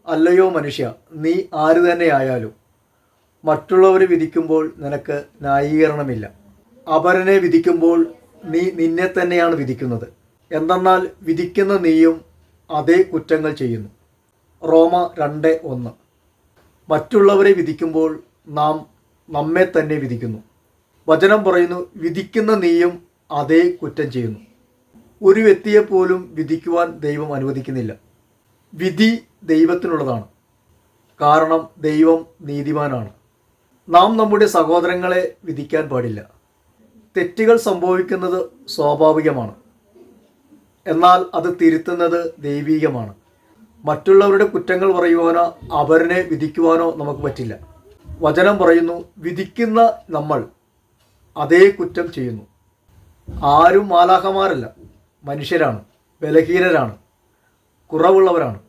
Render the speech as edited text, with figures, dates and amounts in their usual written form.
അല്ലയോ മനുഷ്യ, നീ ആര് തന്നെയായാലും മറ്റുള്ളവരെ വിധിക്കുമ്പോൾ നിനക്ക് ന്യായീകരണമില്ല. അപരനെ വിധിക്കുമ്പോൾ നീ നിന്നെ തന്നെയാണ് വിധിക്കുന്നത്. എന്തെന്നാൽ വിധിക്കുന്ന നീയും അതേ കുറ്റങ്ങൾ ചെയ്യുന്നു. റോമ 2:1. മറ്റുള്ളവരെ വിധിക്കുമ്പോൾ നാം നമ്മെ തന്നെ വിധിക്കുന്നു. വചനം പറയുന്നു, വിധിക്കുന്ന നീയും അതേ കുറ്റം ചെയ്യുന്നു. ഒരു വ്യക്തിയെപ്പോലും വിധിക്കുവാൻ ദൈവം അനുവദിക്കുന്നില്ല. വിധി ദൈവത്തിനുള്ളതാണ്. കാരണം ദൈവം നീതിമാനാണ്. നാം നമ്മുടെ സഹോദരങ്ങളെ വിധിക്കാൻ പാടില്ല. തെറ്റുകൾ സംഭവിക്കുന്നത് സ്വാഭാവികമാണ്. എന്നാൽ അത് തിരുത്തുന്നത് ദൈവീകമാണ്. മറ്റുള്ളവരുടെ കുറ്റങ്ങൾ പറയുവാനോ അവരെ വിധിക്കുവാനോ നമുക്ക് പറ്റില്ല. വചനം പറയുന്നു, വിധിക്കുന്ന നമ്മൾ അതേ കുറ്റം ചെയ്യുന്നു. ആരും മാലാഖമാരല്ല, മനുഷ്യരാണ്, ബലഹീനരാണ്, കുറവുള്ളവരാണ്.